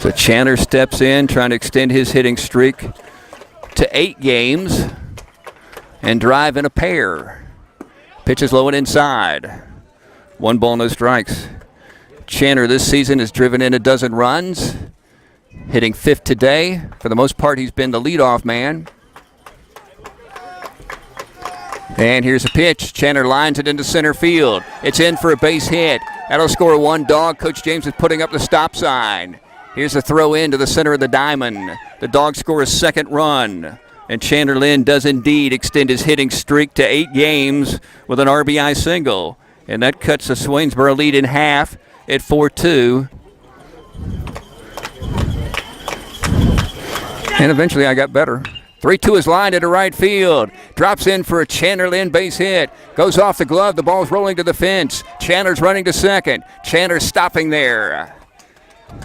So Chandler steps in, trying to extend his hitting streak to 8 games and drive in a pair. Pitches low and inside. 1 ball, no strikes. Chandler this season has driven in a dozen runs, hitting 5th today. For the most part, he's been the leadoff man. And here's a pitch. Chandler lines it into center field. It's in for a base hit. That'll score 1 dog. Coach James is putting up the stop sign. Here's a throw in to the center of the diamond. The Dogs score a 2nd run. And Chandler Lynn does indeed extend his hitting streak to 8 games with an RBI single. And that cuts the Swainsboro lead in half at 4-2. And eventually I got better. 3-2 is lined into right field. Drops in for a Chandler Lynn base hit. Goes off the glove. The ball's rolling to the fence. Chandler's running to second. Chandler's stopping there.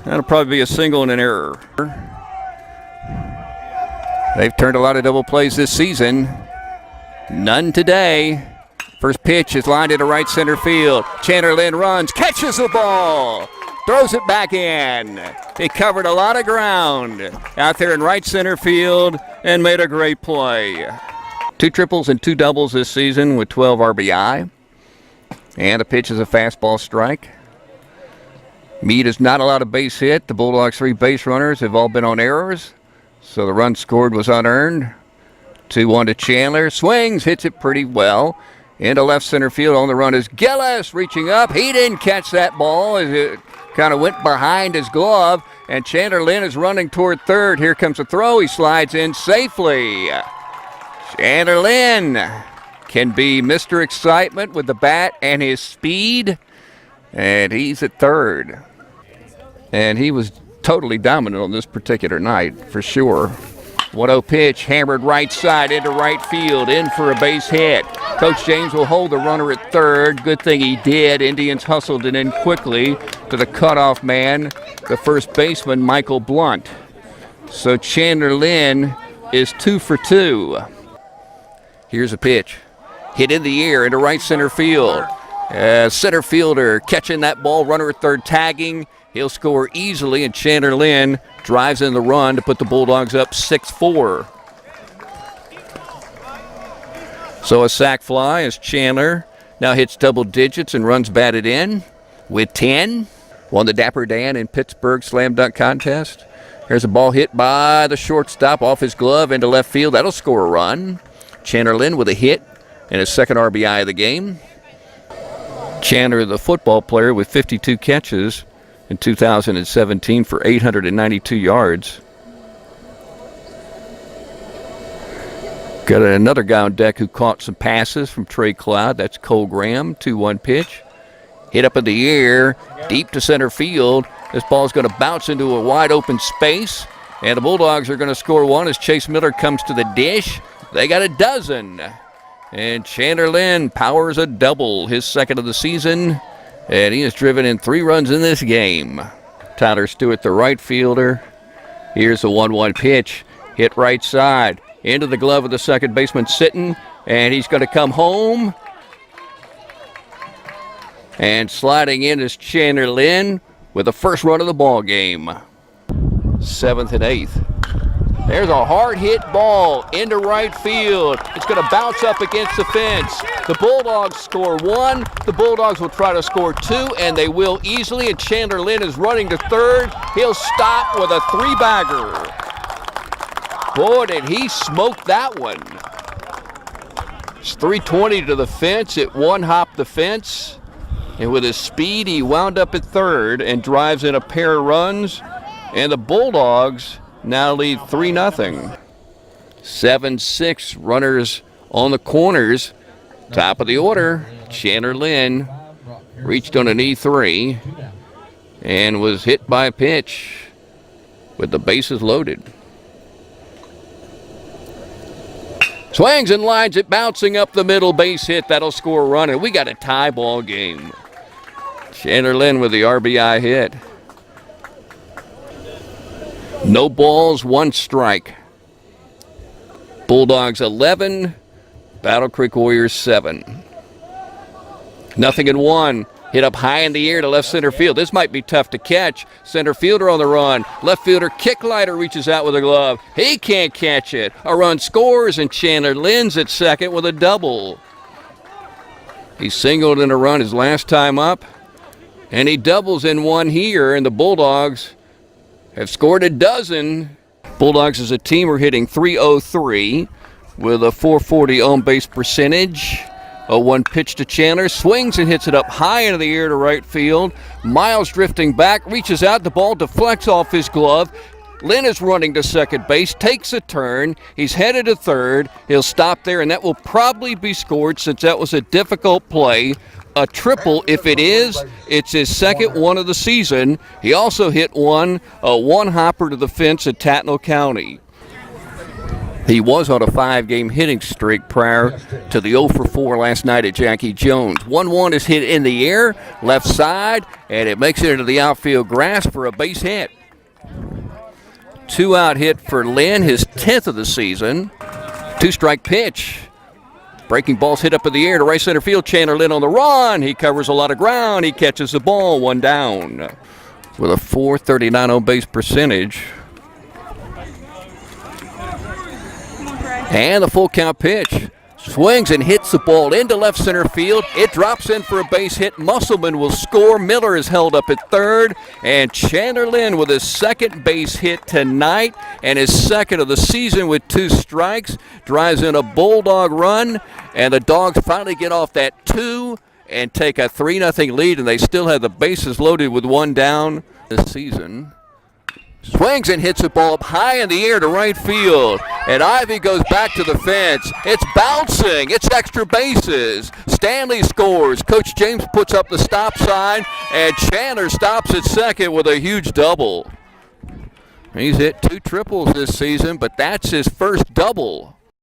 That'll probably be a single and an error. They've turned a lot of double plays this season. None today. First pitch is lined into right center field. Chandler Lynn runs, catches the ball, throws it back in. He covered a lot of ground out there in right center field and made a great play. 2 triples and 2 doubles this season with 12 RBI. And the pitch is a fastball strike. Meade has not allowed a base hit. The Bulldogs' 3 base runners have all been on errors, so the run scored was unearned. 2-1 to Chandler. Swings, hits it pretty well. Into left center field on the run is Gillis reaching up. He didn't catch that ball as it kind of went behind his glove, and Chandler Lynn is running toward third. Here comes a throw. He slides in safely. Chandler Lynn can be Mr. Excitement with the bat and his speed, and he's at third. And he was totally dominant on this particular night, for sure. 1-0 pitch, hammered right side into right field, in for a base hit. Coach James will hold the runner at third. Good thing he did. Indians hustled it in quickly to the cutoff man, the first baseman, Michael Blunt. So Chandler Lynn is 2 for 2. Here's a pitch. Hit in the air into right center field. Center fielder catching that ball, runner at third tagging. He'll score easily, and Chandler Lynn drives in the run to put the Bulldogs up 6-4. So a sac fly as Chandler now hits double digits and runs batted in with 10. Won the Dapper Dan in Pittsburgh slam dunk contest. Here's a ball hit by the shortstop off his glove into left field. That'll score a run. Chandler Lynn with a hit and his 2nd RBI of the game. Chandler, the football player, with 52 catches in 2017 for 892 yards. Got another guy on deck who caught some passes from Trey Cloud. That's Cole Graham. 2-1 pitch. Hit up in the air, deep to center field. This ball's going to bounce into a wide open space, and the Bulldogs are going to score 1 as Chase Miller comes to the dish. They got a dozen. And Chandler Lynn powers a double, his 2nd of the season. And he has driven in 3 runs in this game. Tyler Stewart, the right fielder. Here's a 1-1 pitch. Hit right side. Into the glove of the second baseman sitting. And he's going to come home. And sliding in is Chandler Lynn with the first run of the ball game. 7th and 8th. There's a hard hit ball into right field. It's going to bounce up against the fence. The Bulldogs score 1. The Bulldogs will try to score 2, and they will easily. And Chandler Lynn is running to third. He'll stop with a 3-bagger. Boy, did he smoke that one. It's 320 to the fence. It one-hopped the fence. And with his speed, he wound up at third and drives in a pair of runs. And the Bulldogs now lead 3-0. 7-6 runners on the corners. Top of the order, Chandler Lynn reached on an E3 and was hit by a pitch with the bases loaded. Swings and lines it, bouncing up the middle, base hit. That'll score a run, and we got a tie ball game. Chandler Lynn with the RBI hit. No balls, 1 strike. Bulldogs 11, Battle Creek Warriors 7. 0-1. Hit up high in the air to left center field. This might be tough to catch. Center fielder on the run. Left fielder Kicklighter reaches out with a glove. He can't catch it. A run scores, and Chandler Lynn's at second with a double. He singled in a run his last time up, and he doubles in one here, and the Bulldogs have scored a dozen. Bulldogs as a team are hitting .303 with a .440 on base percentage. A 1 pitch to Chandler, swings and hits it up high into the air to right field. Miles drifting back, reaches out, the ball deflects off his glove. Lynn is running to second base, takes a turn. He's headed to third. He'll stop there, and that will probably be scored since that was a difficult play. A triple, if it is, it's his second one of the season. He also hit a one-hopper to the fence at Tattnall County. He was on a 5-game hitting streak prior to the 0-for-4 last night at Jackie Jones. 1-1 is hit in the air, left side, and it makes it into the outfield grass for a base hit. 2-out hit for Lynn, his 10th of the season. 2-strike pitch. Breaking ball's hit up in the air to right center field. Chandler Lynn on the run. He covers a lot of ground. He catches the ball, 1 down. With a .439 on base percentage. And the full count pitch. Swings and hits the ball into left center field. It drops in for a base hit. Musselman will score. Miller is held up at third. And Chandler Lynn with his second base hit tonight and his second of the season with 2 strikes. Drives in a Bulldog run. And the Dogs finally get off that 2 and take a 3-0 lead. And they still have the bases loaded with 1 down this season. Swings and hits the ball up high in the air to right field. And Ivy goes back to the fence. It's bouncing. It's extra bases. Stanley scores. Coach James puts up the stop sign, and Chandler stops at second with a huge double. He's hit 2 triples this season, but that's his first double.